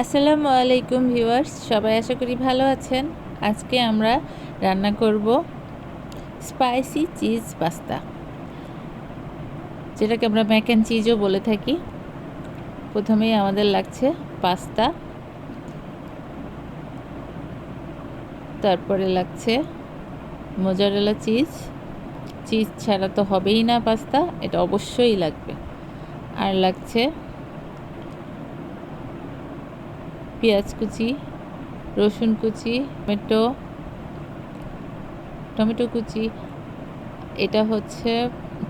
আসসালামু আলাইকুম ভিউয়ার্স, সবাই আশা করি ভালো আছেন। আজকে আমরা রান্না করব স্পাইসি চিজ পাস্তা, যেটাকে আমরা ম্যাক অ্যান্ড চিজও বলে থাকি। প্রথমেই আমাদের লাগছে পাস্তা, তারপরে লাগছে মোজারেলা চিজ। চিজ ছাড়া তো হবেই না পাস্তা, এটা অবশ্যই লাগবে। আর লাগছে পেঁয়াজ কুচি, রসুন কুচি, টমেটো কুচি। এটা হচ্ছে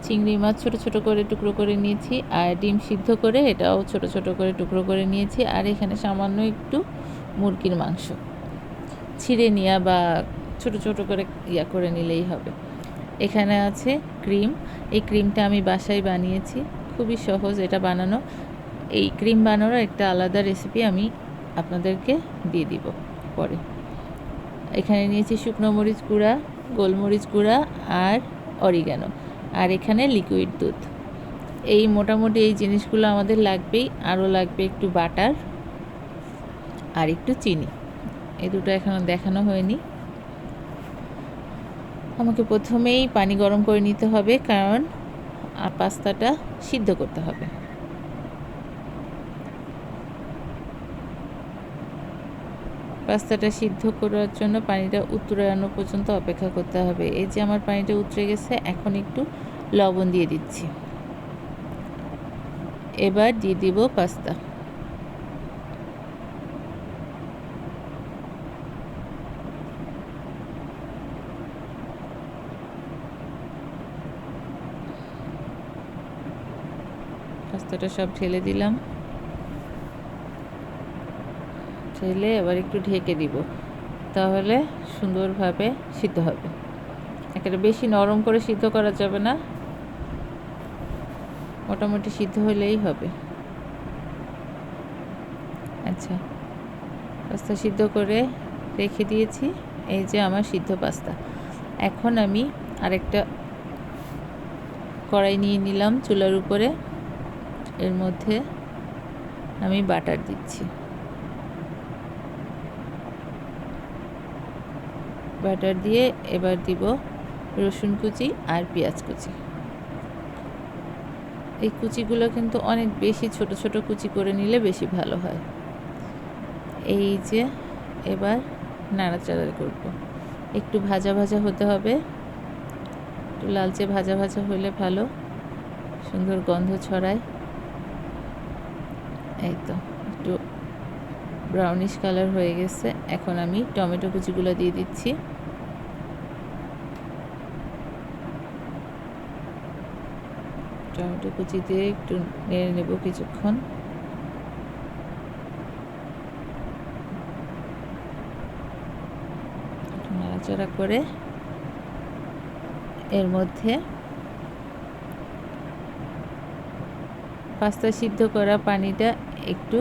চিংড়ি মাছ ছোট ছোট করে টুকরো করে নিয়েছি, আর ডিম সিদ্ধ করে এটাও ছোট ছোট করে টুকরো করে নিয়েছি। আর এখানে সামান্য একটু মুরগির মাংস ছিঁড়ে নেওয়া বা ছোট ছোট করে করে নিলেই হবে। এখানে আছে ক্রিম। এই ক্রিমটা আমি বাসায় বানিয়েছি, খুবই সহজ এটা বানানো। এই ক্রিম বানানোর একটা আলাদা রেসিপি আমি আপনাদেরকে দিয়ে দিব পরে। এখানে নিয়েছি শুকনো মরিচ গুঁড়া, গোলমরিচ গুঁড়া আর অরিগানো, আর এখানে লিকুইড দুধ। এই মোটামুটি এই জিনিসগুলো আমাদের লাগবেই। আরও লাগবে একটু বাটার আর একটু চিনি। এই দুটো এখনও দেখানো হয়নি। আমাকে প্রথমেই পানি গরম করে নিতে হবে, কারণ পাস্তাটা সিদ্ধ করতে হবে। পাস্তাটা সিদ্ধ করার জন্য পানিটা উতরানো পর্যন্ত অপেক্ষা করতে হবে। এই যে আমার পানিটা উতরে গেছে, এখন একটু লবণ দিয়ে দিচ্ছি। এবার দিয়ে দিব পাস্তা। পাস্তাটা সব ঢেলে দিলাম, ঢেলে এবার একটু ঢেকে দিব, তাহলে সুন্দরভাবে সিদ্ধ হবে। একেবারে বেশি নরম করে সিদ্ধ করা যাবে না, মোটামুটি সিদ্ধ হলেই হবে। আচ্ছা, পাস্তা সিদ্ধ করে রেখে দিয়েছি। এই যে আমার সিদ্ধ পাস্তা। এখন আমি আরেকটা কড়াই নিয়ে নিলাম চুলার উপরে। এর মধ্যে আমি বাটার দিচ্ছি। বাটার দিয়ে এবার দিব রসুন কুচি আর পেঁয়াজ কুচি। এই কুচিগুলো কিন্তু অনেক বেশি ছোট ছোট কুচি করে নিলে বেশি ভালো হয়। এই যে এবার নাড়াচাড়া করব। একটু ভাজা ভাজা হতে হবে, একটু লালচে ভাজা ভাজা হলে ভালো, সুন্দর গন্ধ ছড়ায়। এই তো একটু ব্রাউনিশ কালার হয়ে গেছে। এখন আমি টমেটো কুচিগুলো দিয়ে দিচ্ছি। টমেটো কুচি দিয়ে একটু নেড়ে নেব কিছুক্ষণ। নাড়াচাড়া করে এর মধ্যে পাস্তা সিদ্ধ করা পানিটা একটু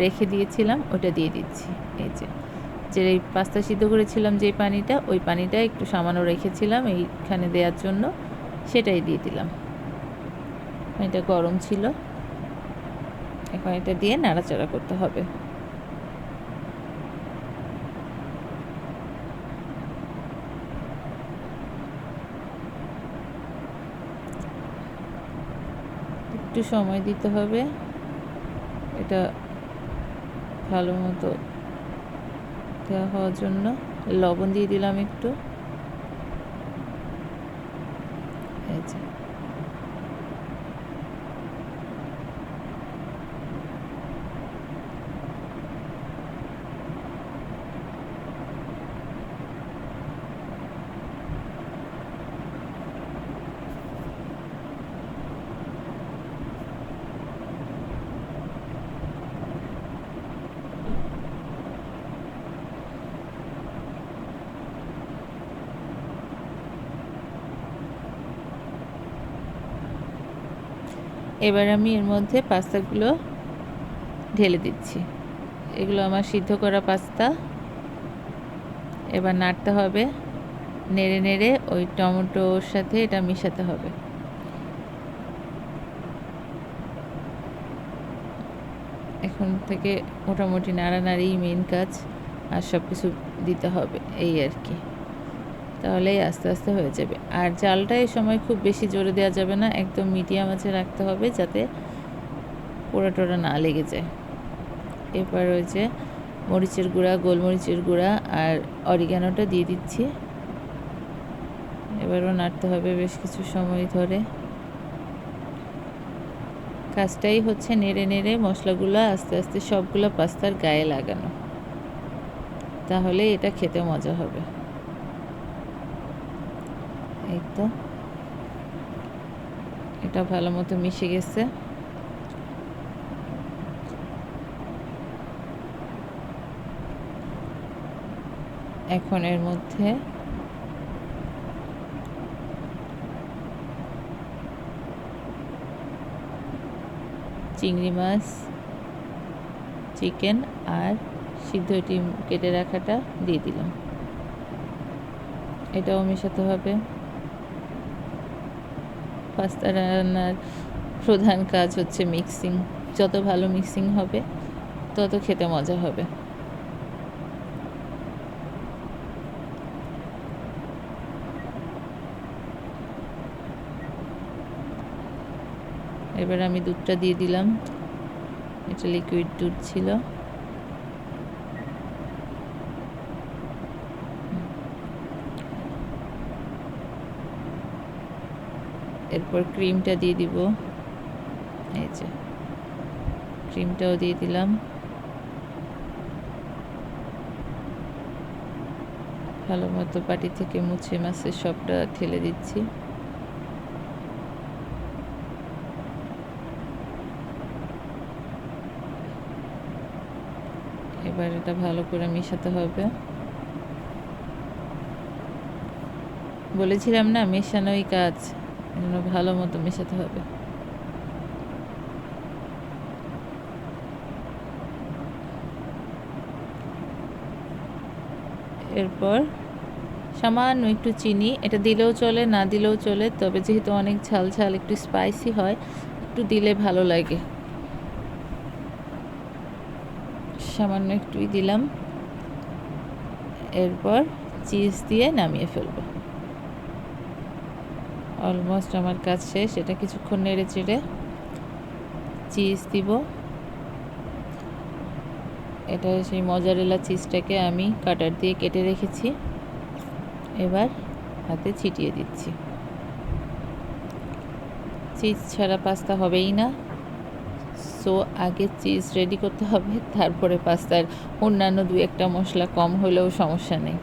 রেখে দিয়েছিলাম, ওটা দিয়ে দিচ্ছি। এই যে এই পাস্তা সিদ্ধ করেছিলাম যে পানিটা, ওই পানিটা একটু সামান্য রেখেছিলাম এইখানে দেওয়ার জন্য, সেটাই দিয়ে দিলাম। এটা গরম ছিল, এখন এটা দিয়ে নাড়াচাড়া করতে হবে। একটু সময় দিতে হবে এটা ভালো মতো দেওয়া হওয়ার জন্য। লবণ দিয়ে দিলাম একটু। এই যে এবার আমি এর মধ্যে পাস্তাগুলো ঢেলে দিচ্ছি। এগুলো আমার সিদ্ধ করা পাস্তা। এবার নাড়তে হবে, নেড়ে নেড়ে ওই টমেটোর সাথে এটা মিশাতে হবে। এখন থেকে মোটামুটি নাড়ানাড়ি মেন কাজ, আর সব কিছু দিতে হবে এই আর কি, তাহলেই আস্তে আস্তে হয়ে যাবে। আর জালটা এই সময় খুব বেশি জোরে দেওয়া যাবে না, একদম মিডিয়াম আঁচে রাখতে হবে যাতে পোড়া টোড়া না লেগে যায়। এবার ওই যে মরিচের গুঁড়া, গোলমরিচের গুঁড়া আর অরিগানোটা দিয়ে দিচ্ছি। এবারও নাড়তে হবে বেশ কিছু সময় ধরে। কাজটাই হচ্ছে নেড়ে নেড়ে মশলাগুলো আস্তে আস্তে সবগুলো পাস্তার গায়ে লাগানো, তাহলে এটা খেতে মজা হবে। এই তো এটা ভালো মতো মিশে গেছে। এখন এর মধ্যে চিংড়ি মাছ, চিকেন আর সিদ্ধ ডিম কেটে রাখাটা দিয়ে দিলাম। এটাও মেশাতে হবে। পাস্তা রান্নার প্রধান কাজ হচ্ছে মিক্সিং, যত ভালো মিক্সিং হবে তত খেতে মজা হবে। এবার আমি দুধটা দিয়ে দিলাম, এটা লিকুইড দুধ ছিল। এরপর ক্রিমটা দিয়ে দিব, এই যে ক্রিমটাও দিয়ে দিলাম। ভালো মতো বাটি থেকে মুছে মাছের সবটা ঢেলে দিচ্ছি। এবার এটা ভালো করে মেশাতে হবে। বলেছিলাম না মেশানোই কাজ, এজন্য ভালো মতো মেশাতে হবে। এরপর সামান্য একটু চিনি, এটা দিলেও চলে না দিলেও চলে, তবে যেহেতু অনেক ঝাল ঝাল একটু স্পাইসি হয়, একটু দিলে ভালো লাগে। সামান্য একটুই দিলাম। এরপর চিজ দিয়ে নামিয়ে ফেলবো। অলমোস্ট আমার কাজ শেষ। এটা কিছুক্ষণ নেড়ে চেড়ে চিজ দিব। এটা সেই মজারেলা চিজটাকে আমি কাটার দিয়ে কেটে রেখেছি, এবার হাতে ছিটিয়ে দিচ্ছি। চিজ ছাড়া পাস্তা হবেই না, সো আগে চিজ রেডি করতে হবে, তারপরে পাস্তার অন্যান্য দু একটা মশলা কম হলেও সমস্যা নেই।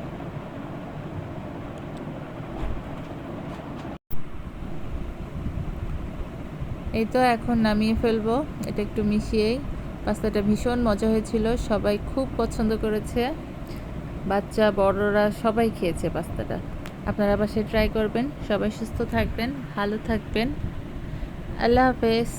এই তো এখন নামিয়ে ফেলবো। এটা একটু মিশিয়েই। পাস্তাটা ভীষণ মজা হয়েছিল, সবাই খুব পছন্দ করেছে, বাচ্চা বড়রা সবাই খেয়েছে পাস্তাটা। আপনারা বাসায় ট্রাই করবেন। সবাই সুস্থ থাকবেন, ভালো থাকবেন। আল্লাহ হাফেজ।